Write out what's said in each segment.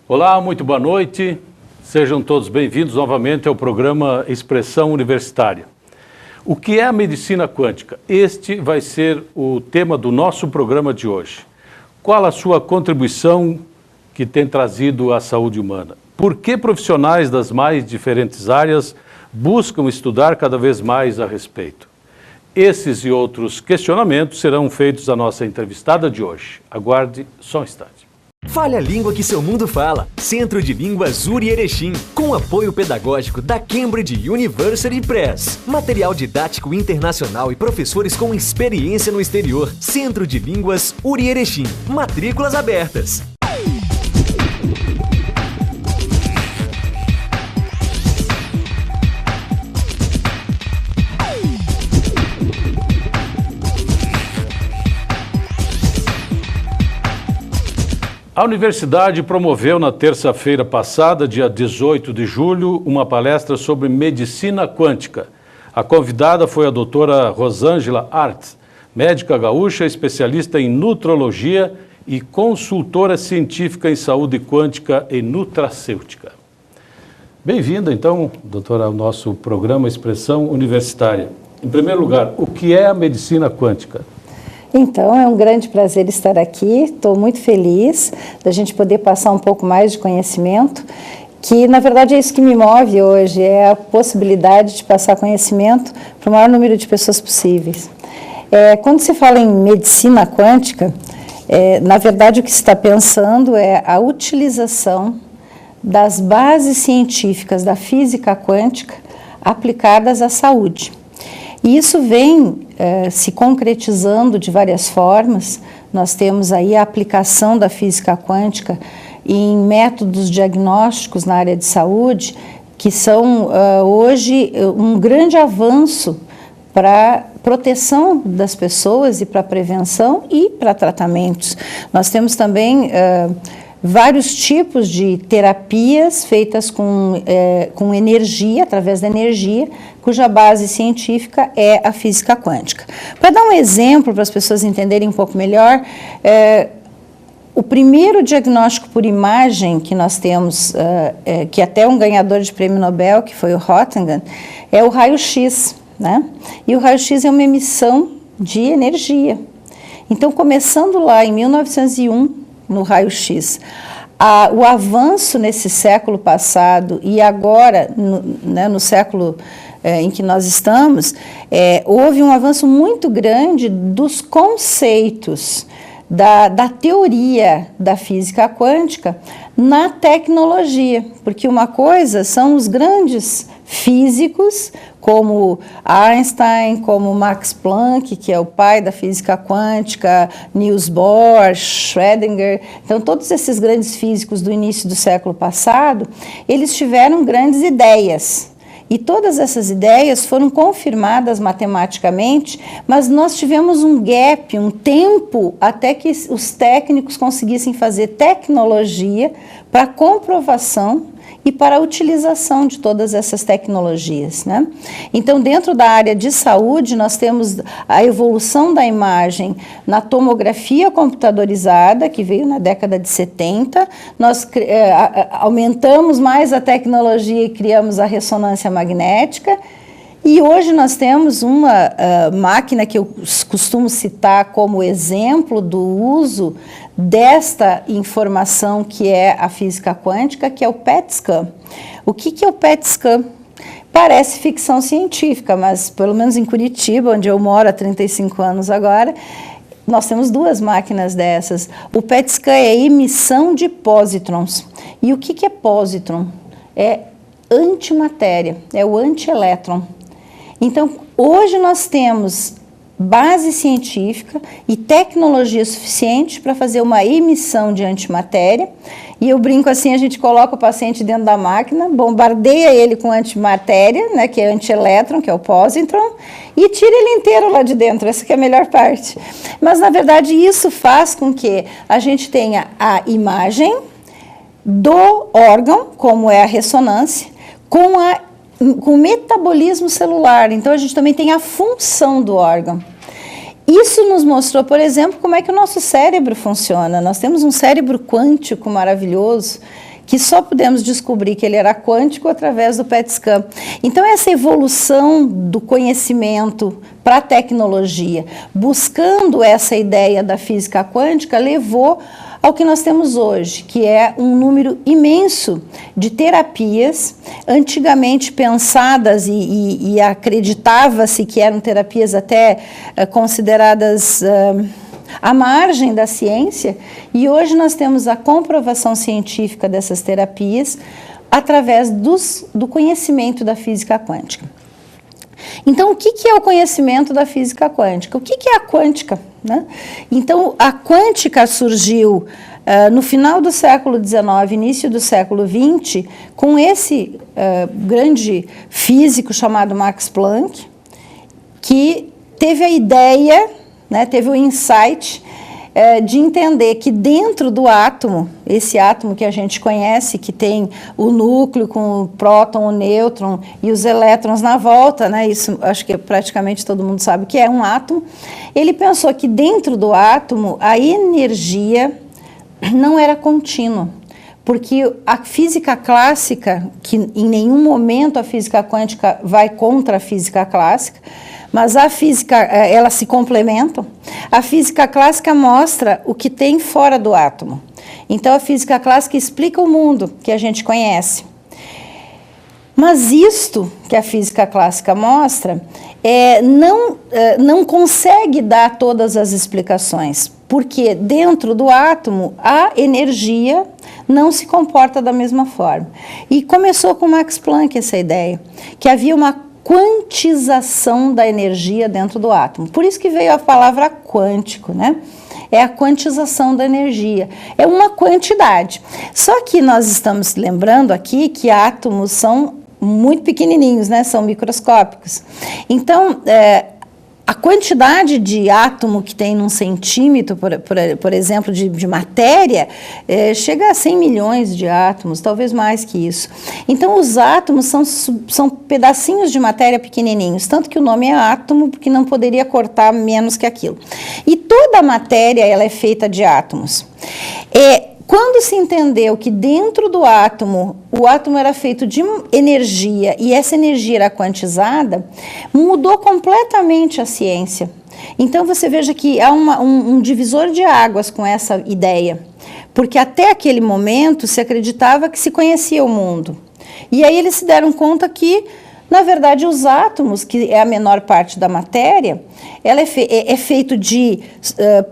Olá, muito boa noite. Sejam todos bem-vindos novamente ao programa Expressão Universitária. O que é a medicina quântica? Este vai ser o tema do nosso programa de hoje. Qual a sua contribuição que tem trazido à saúde humana? Por que profissionais das mais diferentes áreas buscam estudar cada vez mais a respeito? Esses e outros questionamentos serão feitos à nossa entrevistada de hoje. Aguarde só um instante. Fale a língua que seu mundo fala. Centro de Línguas URI Erechim, com apoio pedagógico da Cambridge University Press. Material didático internacional e professores com experiência no exterior. Centro de Línguas URI Erechim. Matrículas abertas. A universidade promoveu na terça-feira passada, dia 18 de julho, uma palestra sobre medicina quântica. A convidada foi a doutora Rosângela Artz, médica gaúcha, especialista em nutrologia e consultora científica em saúde quântica e nutracêutica. Bem-vinda, então, doutora, ao nosso programa Expressão Universitária. Em primeiro lugar, o que é a medicina quântica? Então, é um grande prazer estar aqui, estou muito feliz da gente poder passar um pouco mais de conhecimento, que na verdade é isso que me move hoje, é a possibilidade de passar conhecimento para o maior número de pessoas possíveis. Quando se fala em medicina quântica, na verdade o que se está pensando é a utilização das bases científicas da física quântica aplicadas à saúde. E isso vem se concretizando de várias formas. Nós temos aí a aplicação da física quântica em métodos diagnósticos na área de saúde, que são hoje um grande avanço para proteção das pessoas e para prevenção e para tratamentos. Nós temos também vários tipos de terapias feitas com energia, através da energia, cuja base científica é a física quântica. Para dar um exemplo, para as pessoas entenderem um pouco melhor, o primeiro diagnóstico por imagem que nós temos, que até um ganhador de prêmio Nobel, que foi o Röntgen, é o raio-x, né? E o raio-x é uma emissão de energia. Então, começando lá em 1901, no raio-x, o avanço nesse século passado e agora, no século em que nós estamos, houve um avanço muito grande dos conceitos da teoria da física quântica na tecnologia, porque uma coisa são os grandes físicos, como Einstein, como Max Planck, que é o pai da física quântica, Niels Bohr, Schrödinger. Então, todos esses grandes físicos do início do século passado, eles tiveram grandes ideias. E todas essas ideias foram confirmadas matematicamente, mas nós tivemos um gap, um tempo, até que os técnicos conseguissem fazer tecnologia para comprovação e para a utilização de todas essas tecnologias, né? Então, dentro da área de saúde, nós temos a evolução da imagem na tomografia computadorizada, que veio na década de 70, nós aumentamos mais a tecnologia e criamos a ressonância magnética, e hoje nós temos uma máquina que eu costumo citar como exemplo do uso desta informação que é a física quântica, que é o PET scan. O que é o PET scan? Parece ficção científica, mas pelo menos em Curitiba, onde eu moro há 35 anos agora, nós temos duas máquinas dessas. O PET scan é a emissão de pósitrons. E o que é pósitron? É antimatéria, é o antielétron. Então, hoje nós temos base científica e tecnologia suficiente para fazer uma emissão de antimatéria, e eu brinco assim, a gente coloca o paciente dentro da máquina, bombardeia ele com antimatéria, né, que é antielétron, que é o pósitron, e tira ele inteiro lá de dentro, essa que é a melhor parte. Mas, na verdade, isso faz com que a gente tenha a imagem do órgão, como é a ressonância, com o metabolismo celular. Então, a gente também tem a função do órgão. Isso nos mostrou, por exemplo, como é que o nosso cérebro funciona. Nós temos um cérebro quântico maravilhoso que só pudemos descobrir que ele era quântico através do PET scan. Então, essa evolução do conhecimento para a tecnologia, buscando essa ideia da física quântica, levou ao que nós temos hoje, que é um número imenso de terapias, antigamente pensadas e acreditava-se que eram terapias até consideradas à margem da ciência, e hoje nós temos a comprovação científica dessas terapias através do conhecimento da física quântica. Então, o que é o conhecimento da física quântica? O que é a quântica, né? Então, a quântica surgiu no final do século XIX, início do século XX, com esse grande físico chamado Max Planck, que teve a ideia, né, teve o insight de entender que dentro do átomo, esse átomo que a gente conhece, que tem o núcleo com o próton, o nêutron e os elétrons na volta, né, isso acho que praticamente todo mundo sabe que é um átomo, ele pensou que dentro do átomo a energia não era contínua, porque a física clássica, que em nenhum momento a física quântica vai contra a física clássica, mas a física, elas se complementam. A física clássica mostra o que tem fora do átomo. Então, a física clássica explica o mundo que a gente conhece. Mas isto que a física clássica mostra não consegue dar todas as explicações, porque dentro do átomo a energia não se comporta da mesma forma. E começou com Max Planck essa ideia, que havia uma quantização da energia dentro do átomo. Por isso que veio a palavra quântico, né? É a quantização da energia. É uma quantidade. Só que nós estamos lembrando aqui que átomos são muito pequenininhos, né? São microscópicos. Então, a quantidade de átomo que tem num centímetro, por exemplo, de matéria, chega a 100 milhões de átomos, talvez mais que isso. Então, os átomos são pedacinhos de matéria pequenininhos, tanto que o nome é átomo, porque não poderia cortar menos que aquilo. E toda a matéria ela é feita de átomos. Quando se entendeu que dentro do átomo, o átomo era feito de energia e essa energia era quantizada, mudou completamente a ciência. Então, você veja que há um divisor de águas com essa ideia, porque até aquele momento se acreditava que se conhecia o mundo. E aí eles se deram conta que, na verdade, os átomos, que é a menor parte da matéria, ela é feito de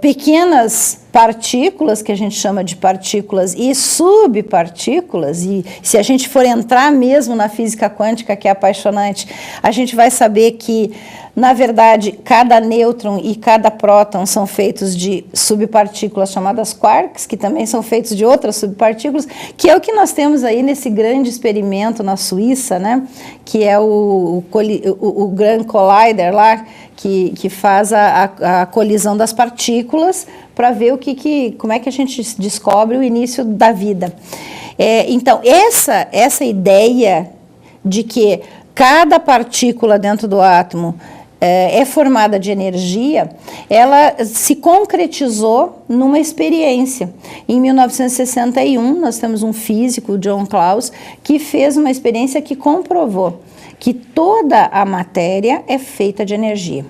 pequenas partículas, que a gente chama de partículas e subpartículas, e se a gente for entrar mesmo na física quântica, que é apaixonante, a gente vai saber que, na verdade, cada nêutron e cada próton são feitos de subpartículas chamadas quarks, que também são feitos de outras subpartículas, que é o que nós temos aí nesse grande experimento na Suíça, né, que é o Grand Collider lá, que faz a colisão das partículas para ver como é que a gente descobre o início da vida. Então, essa ideia de que cada partícula dentro do átomo é formada de energia, ela se concretizou numa experiência. Em 1961, nós temos um físico, John Claus, que fez uma experiência que comprovou que toda a matéria é feita de energia.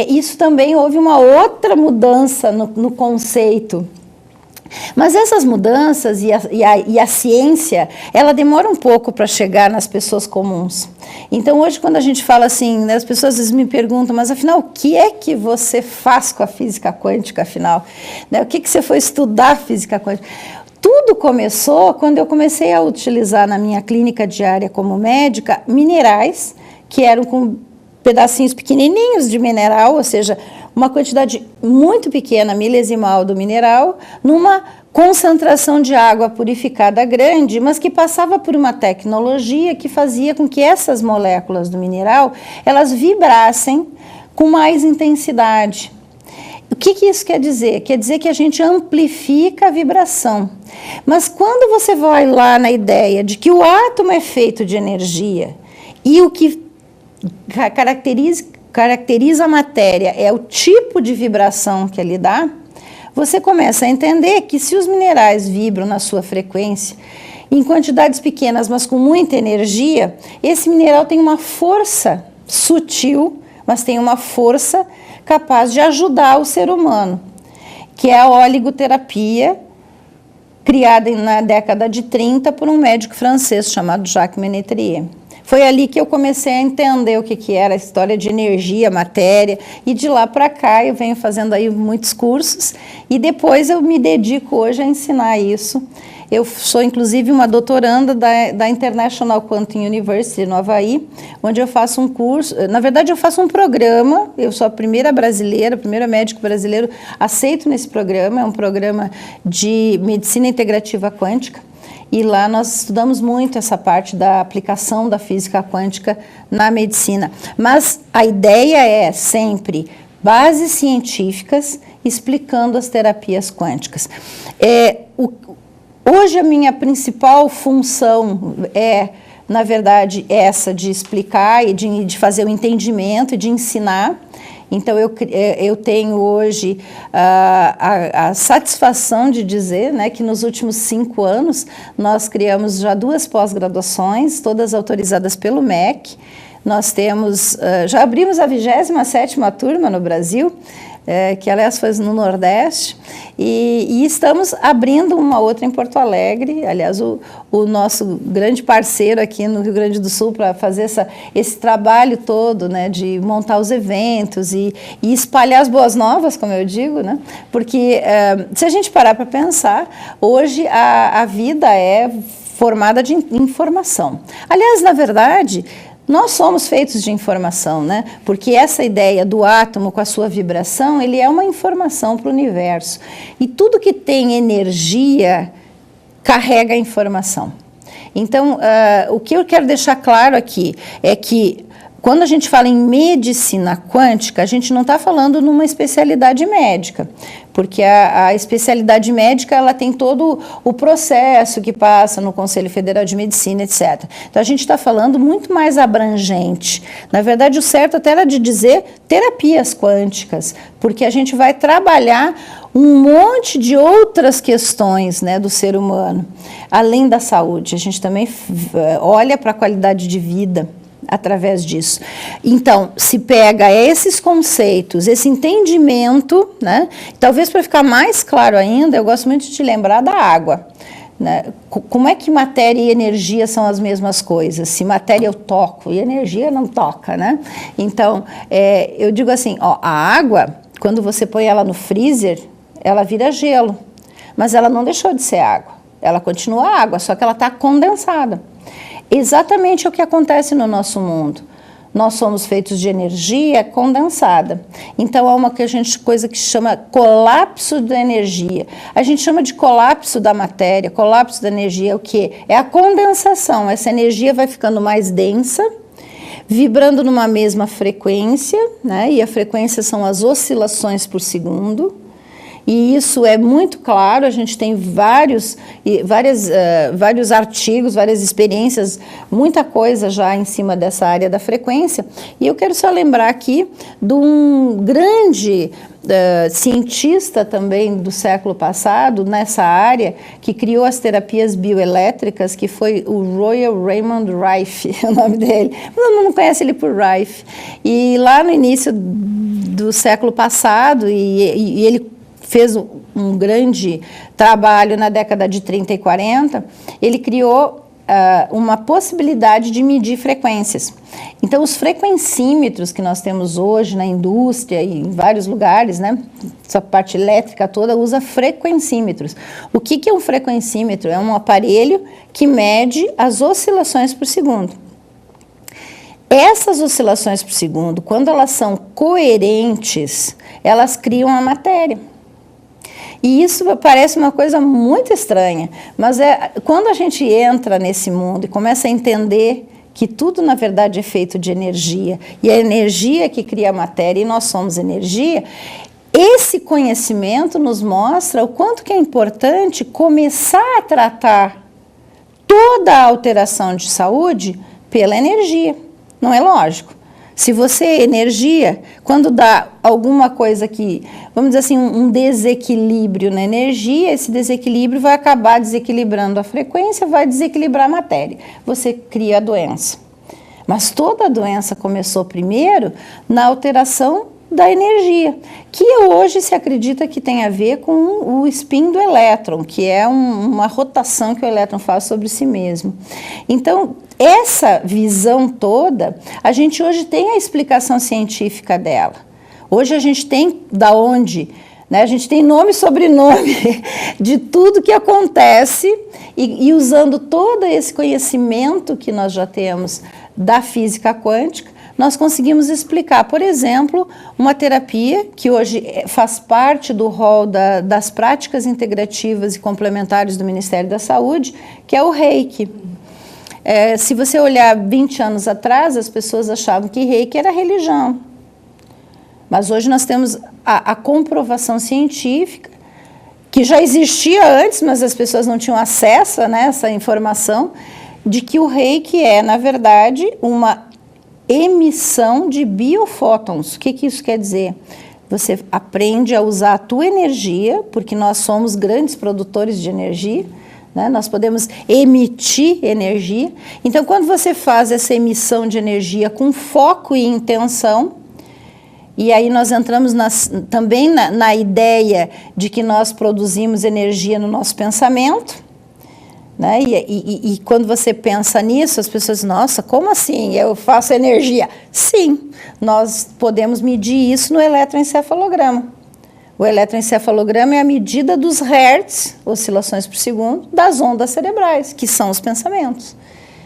Isso também houve uma outra mudança no conceito. Mas essas mudanças e a ciência, ela demora um pouco para chegar nas pessoas comuns. Então, hoje, quando a gente fala assim, né, as pessoas às vezes me perguntam, mas afinal, o que é que você faz com a física quântica, afinal? Né, o que você foi estudar física quântica? Tudo começou quando eu comecei a utilizar na minha clínica diária como médica minerais, que eram com pedacinhos pequenininhos de mineral, ou seja, uma quantidade muito pequena, milesimal do mineral, numa concentração de água purificada grande, mas que passava por uma tecnologia que fazia com que essas moléculas do mineral, elas vibrassem com mais intensidade. O que isso quer dizer? Quer dizer que a gente amplifica a vibração. Mas quando você vai lá na ideia de que o átomo é feito de energia e o que caracteriza a matéria é o tipo de vibração que ele dá, você começa a entender que se os minerais vibram na sua frequência, em quantidades pequenas, mas com muita energia, esse mineral tem uma força sutil, mas tem uma força capaz de ajudar o ser humano, que é a oligoterapia, criada na década de 30 por um médico francês chamado Jacques Ménétrier. Foi ali que eu comecei a entender o que era a história de energia, matéria, e de lá para cá eu venho fazendo aí muitos cursos, e depois eu me dedico hoje a ensinar isso. Eu sou, inclusive, uma doutoranda da International Quantum University, no Havaí, onde eu faço um curso, na verdade eu faço um programa, eu sou a primeira brasileira, a primeira médico brasileiro aceito nesse programa, é um programa de medicina integrativa quântica, e lá nós estudamos muito essa parte da aplicação da física quântica na medicina. Mas a ideia é sempre bases científicas explicando as terapias quânticas. Hoje a minha principal função é, na verdade, essa de explicar e de fazer o entendimento e de ensinar. Então, eu tenho hoje a satisfação de dizer, né, que nos últimos 5 anos nós criamos já 2 pós-graduações, todas autorizadas pelo MEC. Nós temos, já abrimos a 27ª turma no Brasil, que aliás foi no Nordeste, e estamos abrindo uma outra em Porto Alegre. Aliás, o nosso grande parceiro aqui no Rio Grande do Sul para fazer esse trabalho todo, né, de montar os eventos e espalhar as boas novas, como eu digo, né, porque se a gente parar para pensar, hoje a vida é formada de informação. Aliás, na verdade, nós somos feitos de informação, né? Porque essa ideia do átomo com a sua vibração, ele é uma informação para o universo. E tudo que tem energia carrega informação. Então, o que eu quero deixar claro aqui é que quando a gente fala em medicina quântica, a gente não está falando numa especialidade médica, porque a especialidade médica ela tem todo o processo que passa no Conselho Federal de Medicina, etc. Então, a gente está falando muito mais abrangente. Na verdade, o certo até era de dizer terapias quânticas, porque a gente vai trabalhar um monte de outras questões, né, do ser humano, além da saúde. A gente também olha para a qualidade de vida através disso. Então, se pega esses conceitos, esse entendimento, né? Talvez para ficar mais claro ainda, eu gosto muito de lembrar da água, né? Como é que matéria e energia são as mesmas coisas? Se matéria eu toco e energia não toca, né? Então, eu digo assim, ó, a água, quando você põe ela no freezer, ela vira gelo, mas ela não deixou de ser água, ela continua água, só que ela está condensada. Exatamente o que acontece no nosso mundo. Nós somos feitos de energia condensada. Então, há uma coisa que se chama colapso da energia. A gente chama de colapso da matéria, colapso da energia, o quê? É a condensação. Essa energia vai ficando mais densa, vibrando numa mesma frequência, né? E a frequência são as oscilações por segundo. E isso é muito claro, a gente tem vários artigos, várias experiências, muita coisa já em cima dessa área da frequência. E eu quero só lembrar aqui de um grande cientista também do século passado, nessa área, que criou as terapias bioelétricas, que foi o Royal Raymond Rife, o nome dele. Todo mundo conhece ele por Rife. E lá no início do século passado, e ele fez um grande trabalho na década de 30 e 40, ele criou uma possibilidade de medir frequências. Então, os frequencímetros que nós temos hoje na indústria e em vários lugares, né, essa parte elétrica toda usa frequencímetros. O que é um frequencímetro? É um aparelho que mede as oscilações por segundo. Essas oscilações por segundo, quando elas são coerentes, elas criam a matéria. E isso parece uma coisa muito estranha, mas quando a gente entra nesse mundo e começa a entender que tudo, na verdade, é feito de energia, e a energia que cria a matéria, e nós somos energia, esse conhecimento nos mostra o quanto que é importante começar a tratar toda a alteração de saúde pela energia. Não é lógico. Se você energia, quando dá alguma coisa que, vamos dizer assim, um desequilíbrio na energia, esse desequilíbrio vai acabar desequilibrando a frequência, vai desequilibrar a matéria. Você cria a doença. Mas toda a doença começou primeiro na alteração da energia, que hoje se acredita que tem a ver com o spin do elétron, que é uma rotação que o elétron faz sobre si mesmo. Então, essa visão toda, a gente hoje tem a explicação científica dela. Hoje a gente tem da onde, né? A gente tem nome e sobrenome de tudo que acontece e usando todo esse conhecimento que nós já temos da física quântica, nós conseguimos explicar, por exemplo, uma terapia que hoje faz parte do rol das práticas integrativas e complementares do Ministério da Saúde, que é o Reiki. Se você olhar 20 anos atrás, as pessoas achavam que Reiki era religião. Mas hoje nós temos a comprovação científica, que já existia antes, mas as pessoas não tinham acesso a essa informação, de que o Reiki é, na verdade, uma emissão de biofótons. O que isso quer dizer? Você aprende a usar a tua energia, porque nós somos grandes produtores de energia, né? Nós podemos emitir energia. Então, quando você faz essa emissão de energia com foco e intenção, e aí nós entramos também na ideia de que nós produzimos energia no nosso pensamento, né? E quando você pensa nisso, as pessoas dizem, nossa, como assim? Eu faço energia? Sim, nós podemos medir isso no eletroencefalograma. O eletroencefalograma é a medida dos hertz, oscilações por segundo, das ondas cerebrais, que são os pensamentos.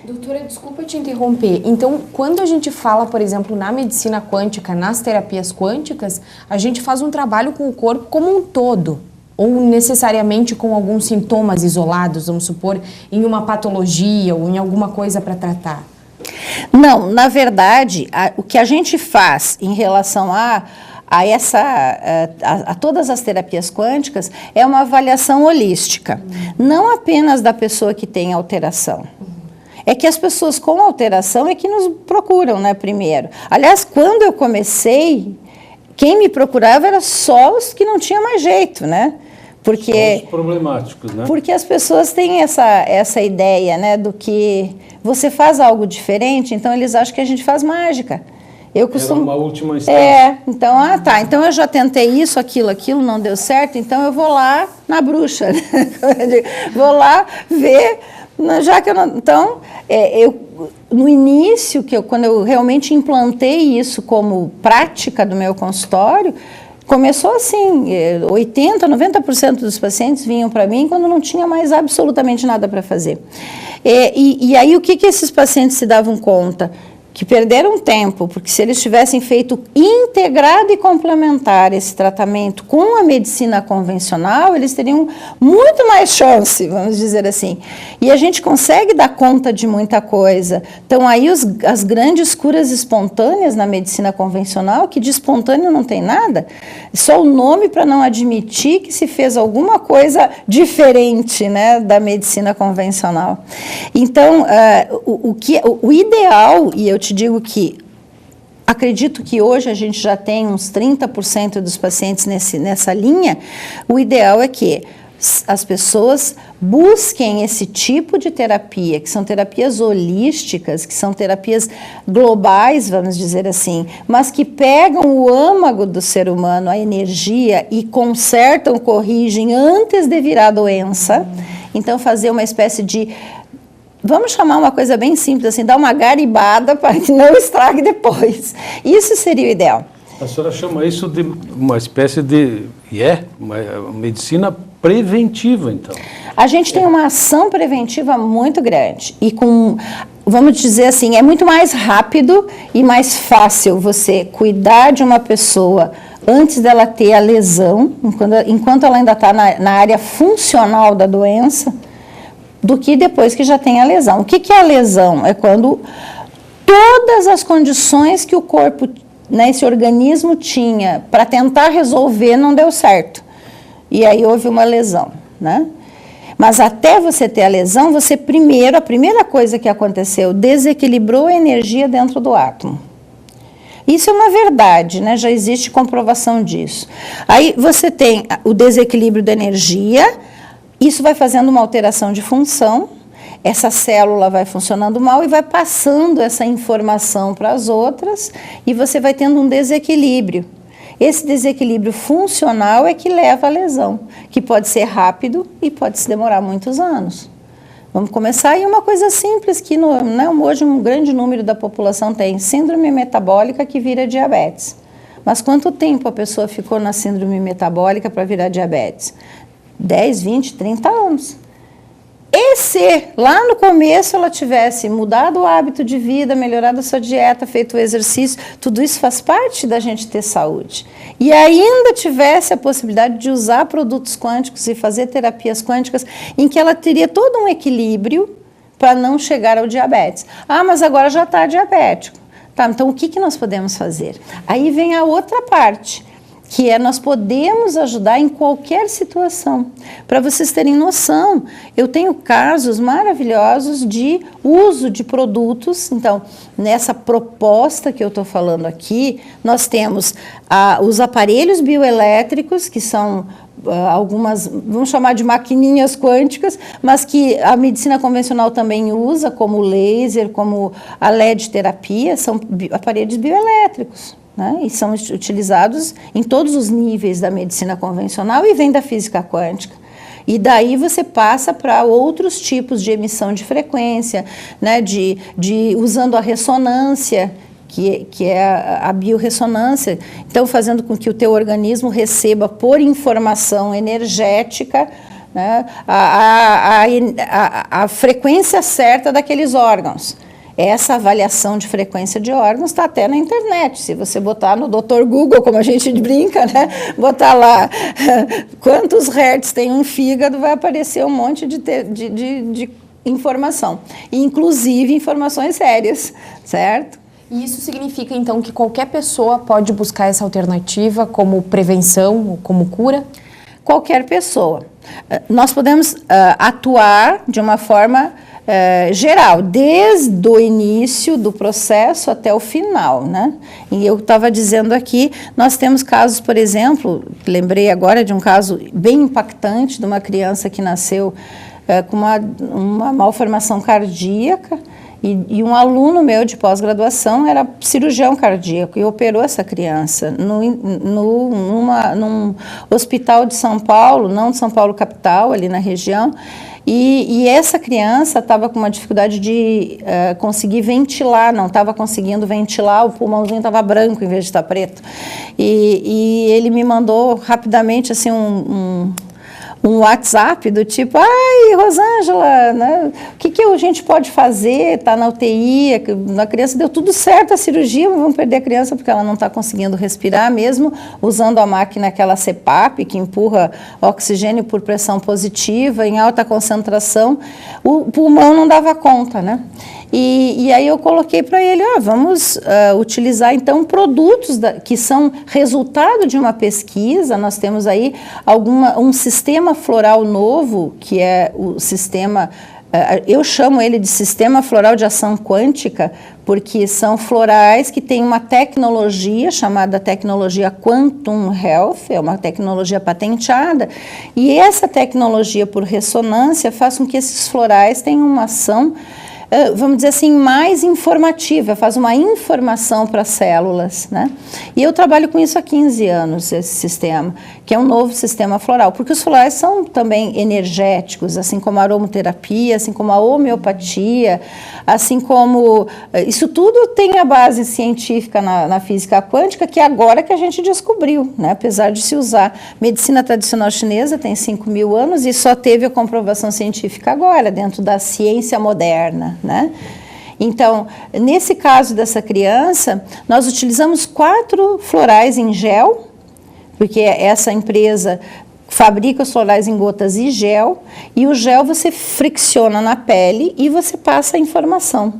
Doutora, desculpa te interromper. Então, quando a gente fala, por exemplo, na medicina quântica, nas terapias quânticas, a gente faz um trabalho com o corpo como um todo, ou necessariamente com alguns sintomas isolados, vamos supor, em uma patologia ou em alguma coisa para tratar? Não, na verdade, o que a gente faz em relação a todas as terapias quânticas é uma avaliação holística, não apenas da pessoa que tem alteração. É que as pessoas com alteração é que nos procuram, né, primeiro. Aliás, quando eu comecei, quem me procurava era só os que não tinham mais jeito, né? Porque, os problemáticos, né? Porque as pessoas têm essa ideia, né, do que você faz algo diferente, então eles acham que a gente faz mágica. Eu costumo... Era uma última instância. Então, então eu já tentei isso, aquilo, não deu certo, então eu vou lá na bruxa, vou lá ver, já que eu não... Então, no início, quando eu realmente implantei isso como prática do meu consultório, começou assim, 80%, 90% dos pacientes vinham para mim quando não tinha mais absolutamente nada para fazer. E aí o que esses pacientes se davam conta? Que perderam tempo, porque se eles tivessem feito integrado e complementar esse tratamento com a medicina convencional, eles teriam muito mais chance, vamos dizer assim. E a gente consegue dar conta de muita coisa. Então, aí as grandes curas espontâneas na medicina convencional, que de espontâneo não tem nada, só o nome para não admitir que se fez alguma coisa diferente, né, da medicina convencional. Então, o ideal, e eu te digo que acredito que hoje a gente já tem uns 30% dos pacientes nessa linha, o ideal é que as pessoas busquem esse tipo de terapia, que são terapias holísticas, que são terapias globais, vamos dizer assim, mas que pegam o âmago do ser humano, a energia, e consertam, corrigem antes de virar doença. Então, fazer uma espécie de... Vamos chamar uma coisa bem simples, assim, dar uma garibada para que não estrague depois. Isso seria o ideal. A senhora chama isso de uma espécie de... uma medicina preventiva, então. A gente tem uma ação preventiva muito grande. E vamos dizer assim, é muito mais rápido e mais fácil você cuidar de uma pessoa antes dela ter a lesão, enquanto ela ainda está na área funcional da doença, do que depois que já tem a lesão. O que é a lesão? É quando todas as condições que o corpo, né, esse organismo tinha para tentar resolver não deu certo. E aí houve uma lesão, né? Mas até você ter a lesão, a primeira coisa que aconteceu, desequilibrou a energia dentro do átomo. Isso é uma verdade, né? Já existe comprovação disso. Aí você tem o desequilíbrio da energia, isso vai fazendo uma alteração de função, essa célula vai funcionando mal e vai passando essa informação para as outras e você vai tendo um desequilíbrio. Esse desequilíbrio funcional é que leva à lesão, que pode ser rápido e pode se demorar muitos anos. Vamos começar aí uma coisa simples que hoje um grande número da população tem, síndrome metabólica que vira diabetes. Mas quanto tempo a pessoa ficou na síndrome metabólica para virar diabetes? 10, 20, 30 anos. E se lá no começo ela tivesse mudado o hábito de vida, melhorado a sua dieta, feito o exercício, tudo isso faz parte da gente ter saúde. E ainda tivesse a possibilidade de usar produtos quânticos e fazer terapias quânticas, em que ela teria todo um equilíbrio para não chegar ao diabetes. Ah, mas agora já está diabético. Tá, então o que nós podemos fazer? Aí vem a outra parte, que é nós podemos ajudar em qualquer situação. Para vocês terem noção, eu tenho casos maravilhosos de uso de produtos. Então, nessa proposta que eu estou falando aqui, nós temos os aparelhos bioelétricos, que são algumas, vamos chamar de maquininhas quânticas, mas que a medicina convencional também usa, como laser, como a LED terapia, são aparelhos bioelétricos. Né? E são utilizados em todos os níveis da medicina convencional e vem da física quântica. E daí você passa para outros tipos de emissão de frequência, né? Usando a ressonância, que é a biorressonância, então fazendo com que o teu organismo receba por informação energética, né? a frequência certa daqueles órgãos. Essa avaliação de frequência de órgãos está até na internet. Se você botar no Dr. Google, como a gente brinca, né? Botar lá quantos hertz tem um fígado, vai aparecer um monte de informação. Inclusive informações sérias, certo? E isso significa, então, que qualquer pessoa pode buscar essa alternativa como prevenção, como cura? Qualquer pessoa. Nós podemos atuar de uma forma geral, desde o início do processo até o final, né? E eu estava dizendo aqui, nós temos casos, por exemplo, lembrei agora de um caso bem impactante de uma criança que nasceu com uma malformação cardíaca e um aluno meu de pós-graduação era cirurgião cardíaco e operou essa criança num hospital de São Paulo, não de São Paulo capital, ali na região. E essa criança estava com uma dificuldade de conseguir ventilar, não estava conseguindo ventilar, o pulmãozinho estava branco em vez de estar preto. E ele me mandou rapidamente assim um WhatsApp do tipo, ai, Rosângela, né, o que a gente pode fazer? Está na UTI, a criança deu tudo certo a cirurgia, vamos perder a criança porque ela não está conseguindo respirar, mesmo usando a máquina aquela CPAP, que empurra oxigênio por pressão positiva, em alta concentração, o pulmão não dava conta, né? E aí eu coloquei para ele, vamos utilizar então produtos que são resultado de uma pesquisa. Nós temos aí um sistema floral novo, que é o sistema, eu chamo ele de sistema floral de ação quântica, porque são florais que têm uma tecnologia chamada tecnologia Quantum Health, é uma tecnologia patenteada, e essa tecnologia por ressonância faz com que esses florais tenham uma ação, vamos dizer assim, mais informativa, faz uma informação para as células, né? E eu trabalho com isso há 15 anos, esse sistema, que é um novo sistema floral, porque os florais são também energéticos, assim como a aromaterapia, assim como a homeopatia, assim como... Isso tudo tem a base científica na física quântica, que é agora que a gente descobriu, né? Apesar de se usar. Medicina tradicional chinesa tem 5.000 anos e só teve a comprovação científica agora, dentro da ciência moderna, né? Então, nesse caso dessa criança, nós utilizamos 4 florais em gel, porque essa empresa fabrica os florais em gotas e gel, e o gel você fricciona na pele e você passa a informação.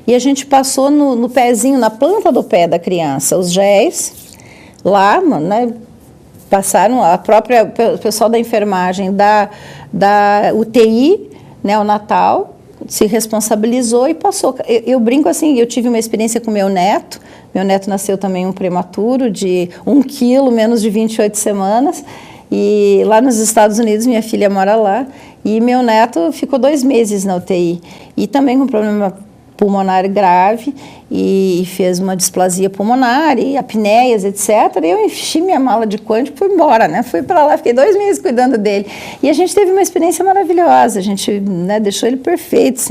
E a gente passou no pezinho, na planta do pé da criança, os géis, lá, né, passaram, o pessoal da enfermagem da UTI neonatal, se responsabilizou e passou. Eu brinco assim, eu tive uma experiência com meu neto nasceu também um prematuro de 1 quilo, menos de 28 semanas, e lá nos Estados Unidos, minha filha mora lá, e meu neto ficou 2 meses na UTI, e também com problema pulmonar grave, e fez uma displasia pulmonar, e apneias, etc. E eu enchi minha mala de quântico e fui embora, né? Fui para lá, fiquei 2 meses cuidando dele. E a gente teve uma experiência maravilhosa, a gente, né, deixou ele perfeito,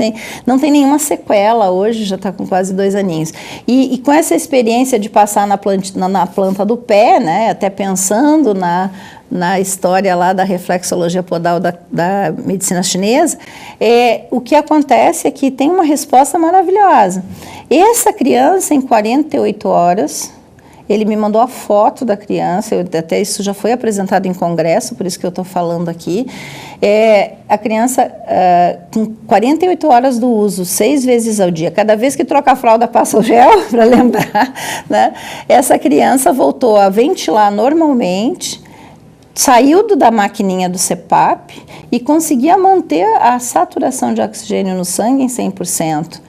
não tem nenhuma sequela hoje, já está com quase 2 aninhos. E com essa experiência de passar na planta do pé, né, até pensando na história lá da reflexologia podal da medicina chinesa, o que acontece é que tem uma resposta maravilhosa. Essa criança, em 48 horas, ele me mandou a foto da criança, até isso já foi apresentado em congresso, por isso que eu estou falando aqui. A criança, com 48 horas do uso, 6 vezes ao dia, cada vez que troca a fralda passa o gel, para lembrar, né? Essa criança voltou a ventilar normalmente, saiu da maquininha do CPAP e conseguia manter a saturação de oxigênio no sangue em 100%.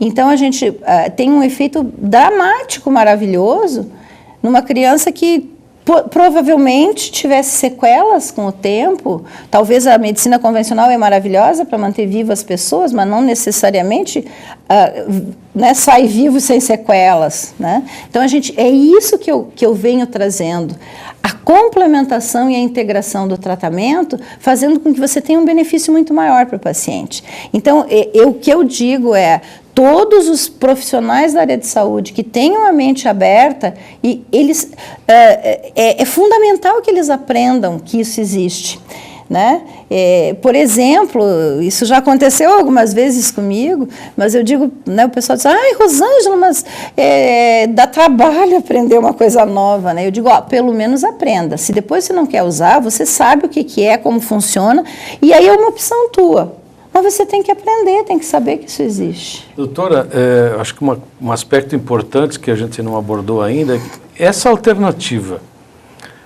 Então, a gente tem um efeito dramático, maravilhoso, numa criança que provavelmente tivesse sequelas com o tempo. Talvez a medicina convencional é maravilhosa para manter vivas as pessoas, mas não necessariamente né, sai vivo sem sequelas, né? Então, é isso que eu venho trazendo. A complementação e a integração do tratamento, fazendo com que você tenha um benefício muito maior para o paciente. Então, o que eu digo todos os profissionais da área de saúde que tenham a mente aberta, e eles, é fundamental que eles aprendam que isso existe, né? Por exemplo, isso já aconteceu algumas vezes comigo, mas eu digo, né, o pessoal diz, ai, Rosângela, mas dá trabalho aprender uma coisa nova, né? Eu digo, pelo menos aprenda. Se depois você não quer usar, você sabe o que é, como funciona, e aí é uma opção tua. Mas você tem que aprender, tem que saber que isso existe. Doutora, acho que um aspecto importante que a gente não abordou ainda é que essa alternativa,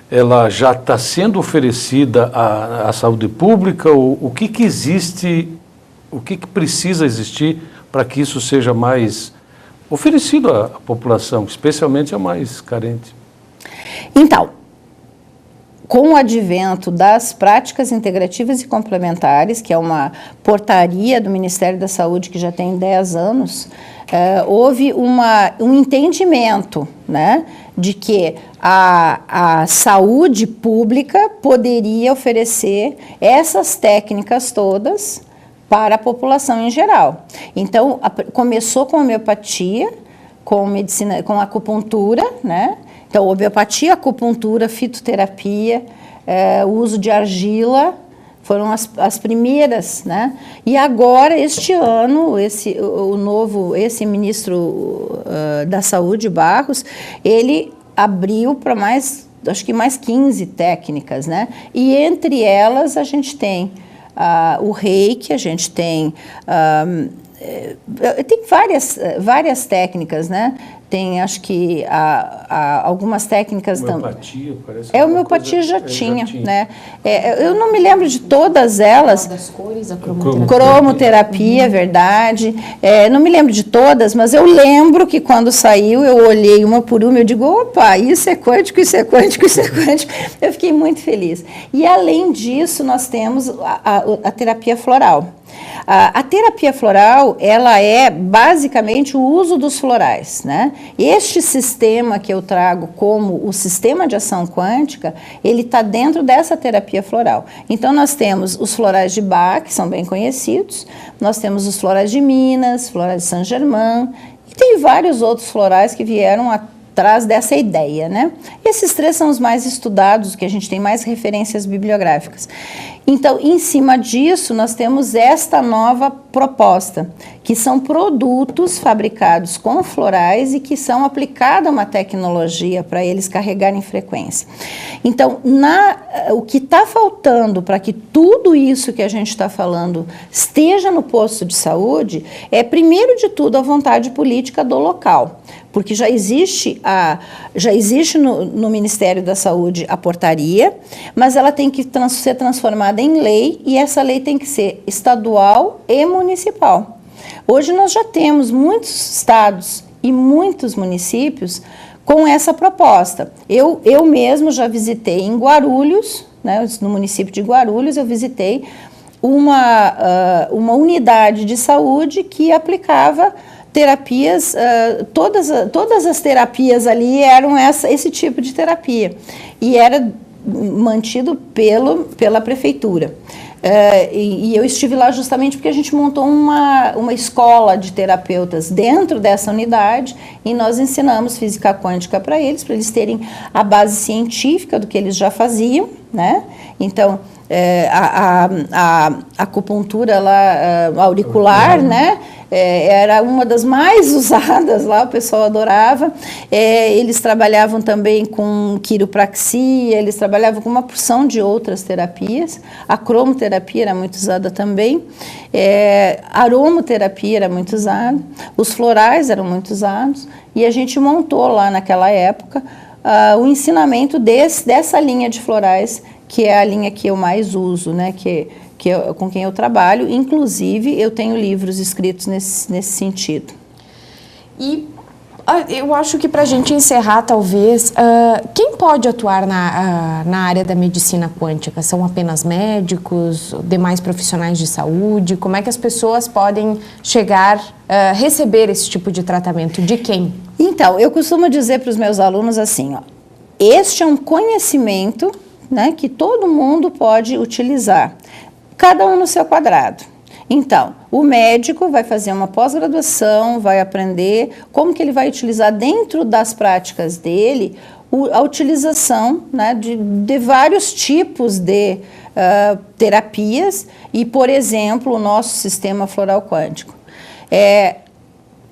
ela já está sendo oferecida à saúde pública? O que existe, o que precisa existir para que isso seja mais oferecido à população, especialmente a mais carente? Então, com o advento das práticas integrativas e complementares, que é uma portaria do Ministério da Saúde que já tem 10 anos, houve um entendimento, né, de que a saúde pública poderia oferecer essas técnicas todas para a população em geral. Então, começou com homeopatia, com medicina, com acupuntura, né? Então, homeopatia, acupuntura, fitoterapia, o uso de argila, foram as primeiras, né? E agora, este ano, esse ministro da Saúde, Barros, ele abriu para acho que mais 15 técnicas, né? E entre elas a gente tem o reiki, a gente tem várias técnicas, né? Tem, acho que, algumas técnicas também. Homeopatia, parece. Homeopatia já tinha, né? Eu não me lembro de todas elas. Das cores, a cromoterapia. Cromoterapia, verdade. Não me lembro de todas, mas eu lembro que quando saiu, eu olhei uma por uma, eu digo, opa, isso é quântico, isso é quântico, isso é quântico. Eu fiquei muito feliz. E, além disso, nós temos a terapia floral. A terapia floral, ela é basicamente o uso dos florais, né? Este sistema que eu trago como o sistema de ação quântica, ele está dentro dessa terapia floral. Então, nós temos os florais de Bach, que são bem conhecidos, nós temos os florais de Minas, florais de Saint-Germain, e tem vários outros florais que vieram atrás dessa ideia, né? Esses 3 são os mais estudados, que a gente tem mais referências bibliográficas. Então, em cima disso, nós temos esta nova proposta, que são produtos fabricados com florais e que são aplicados a uma tecnologia para eles carregarem frequência. Então, o que está faltando para que tudo isso que a gente está falando esteja no posto de saúde é, primeiro de tudo, a vontade política do local. porque já existe no Ministério da Saúde a portaria, mas ela tem que ser transformada em lei, e essa lei tem que ser estadual e municipal. Hoje nós já temos muitos estados e muitos municípios com essa proposta. Eu mesmo já visitei em Guarulhos, né, no município de Guarulhos, eu visitei uma unidade de saúde que aplicava terapias, todas as terapias ali eram esse tipo de terapia, e era mantido pela prefeitura. E eu estive lá justamente porque a gente montou uma escola de terapeutas dentro dessa unidade, e nós ensinamos física quântica para eles terem a base científica do que eles já faziam, né? Então, a acupuntura lá, auricular, né? Era uma das mais usadas lá, o pessoal adorava. Eles trabalhavam também com quiropraxia, eles trabalhavam com uma porção de outras terapias. A cromoterapia era muito usada também, aromoterapia era muito usada, os florais eram muito usados, e a gente montou lá naquela época o ensinamento dessa linha de florais, que é a linha que eu mais uso, né, com quem eu trabalho. Inclusive, eu tenho livros escritos nesse sentido. E eu acho que, para a gente encerrar, talvez, quem pode atuar na área da medicina quântica? São apenas médicos, demais profissionais de saúde? Como é que as pessoas podem chegar a receber esse tipo de tratamento? De quem? Então, eu costumo dizer para os meus alunos assim, este é um conhecimento, né, que todo mundo pode utilizar, cada um no seu quadrado. Então, o médico vai fazer uma pós-graduação, vai aprender como que ele vai utilizar dentro das práticas dele a utilização, né, de vários tipos de terapias, e, por exemplo, o nosso sistema floral quântico.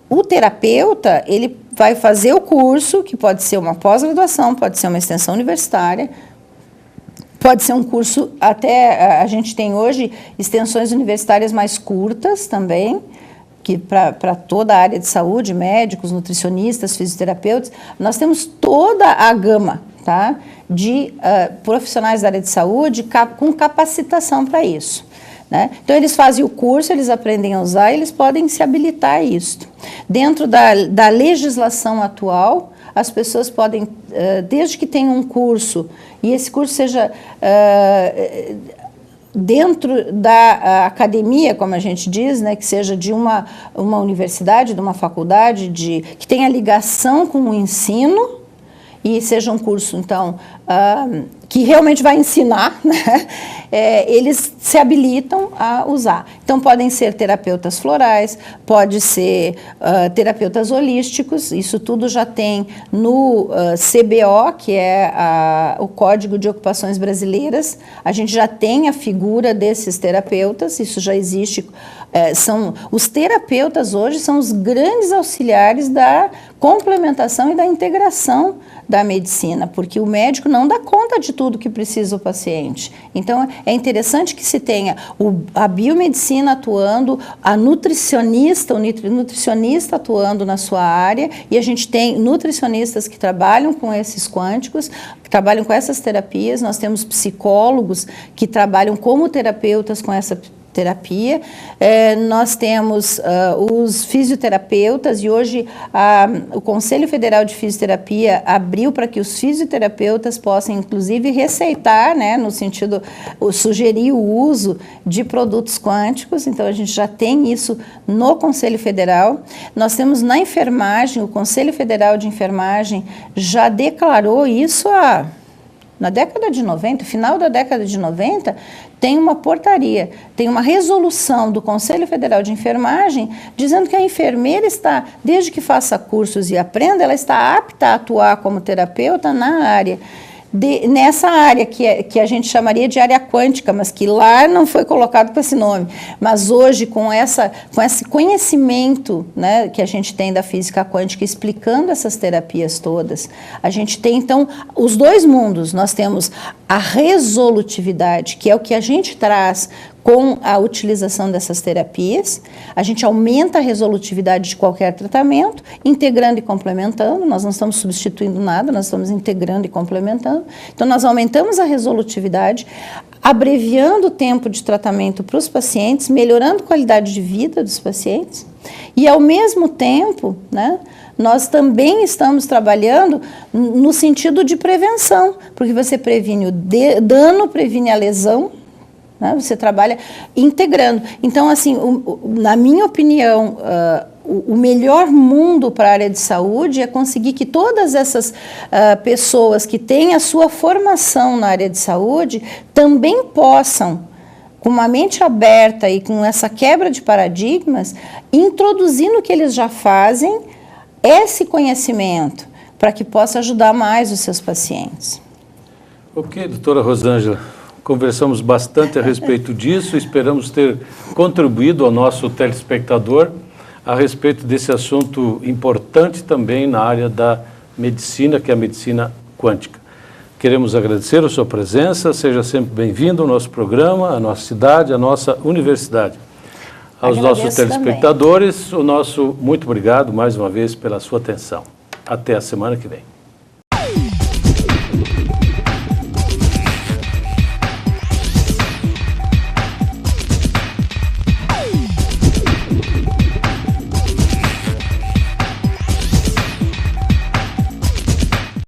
O terapeuta, ele vai fazer o curso, que pode ser uma pós-graduação, pode ser uma extensão universitária, pode ser um curso, até a gente tem hoje extensões universitárias mais curtas também, que para toda a área de saúde, médicos, nutricionistas, fisioterapeutas, nós temos toda a gama, tá, de profissionais da área de saúde com capacitação para isso, né? Então, eles fazem o curso, eles aprendem a usar, eles podem se habilitar a isso. Dentro da legislação atual, as pessoas podem, desde que tenham um curso, e esse curso seja dentro da academia, como a gente diz, né, que seja de uma universidade, de uma faculdade, que tenha ligação com o ensino, e seja um curso, então, que realmente vai ensinar, né? Eles se habilitam a usar. Então, podem ser terapeutas florais, pode ser terapeutas holísticos, isso tudo já tem no CBO, que é o Código de Ocupações Brasileiras, a gente já tem a figura desses terapeutas, isso já existe. Os terapeutas hoje são os grandes auxiliares da complementação e da integração da medicina, porque o médico não dá conta de tudo que precisa o paciente. Então, é interessante que se tenha a biomedicina atuando, o nutricionista atuando na sua área, e a gente tem nutricionistas que trabalham com esses quânticos, que trabalham com essas terapias, nós temos psicólogos que trabalham como terapeutas com essa terapia, nós temos os fisioterapeutas, e hoje o Conselho Federal de Fisioterapia abriu para que os fisioterapeutas possam, inclusive, receitar, né, no sentido, sugerir o uso de produtos quânticos. Então, a gente já tem isso no Conselho Federal. Nós temos na enfermagem, o Conselho Federal de Enfermagem já declarou isso na década de 90, final da década de 90, tem uma portaria, tem uma resolução do Conselho Federal de Enfermagem dizendo que a enfermeira está, desde que faça cursos e aprenda, ela está apta a atuar como terapeuta na área. Nessa área que a gente chamaria de área quântica, mas que lá não foi colocado com esse nome. Mas hoje, com esse conhecimento, né, que a gente tem da física quântica, explicando essas terapias todas, a gente tem, então, os dois mundos. Nós temos a resolutividade, que é o que a gente traz com a utilização dessas terapias. A gente aumenta a resolutividade de qualquer tratamento, integrando e complementando. Nós não estamos substituindo nada, nós estamos integrando e complementando. Então, nós aumentamos a resolutividade, abreviando o tempo de tratamento para os pacientes, melhorando a qualidade de vida dos pacientes. E, ao mesmo tempo, né, nós também estamos trabalhando no sentido de prevenção, porque você previne o dano, previne a lesão, né, você trabalha integrando. Então, assim, na minha opinião, o melhor mundo para a área de saúde é conseguir que todas essas pessoas que têm a sua formação na área de saúde também possam, com uma mente aberta e com essa quebra de paradigmas, introduzir no que eles já fazem esse conhecimento, para que possa ajudar mais os seus pacientes. Ok, doutora Rosângela, conversamos bastante a respeito disso, esperamos ter contribuído ao nosso telespectador a respeito desse assunto importante também na área da medicina, que é a medicina quântica. Queremos agradecer a sua presença, seja sempre bem-vindo ao nosso programa, à nossa cidade, à nossa universidade. Aos nossos telespectadores, o nosso muito obrigado mais uma vez pela sua atenção. Até a semana que vem.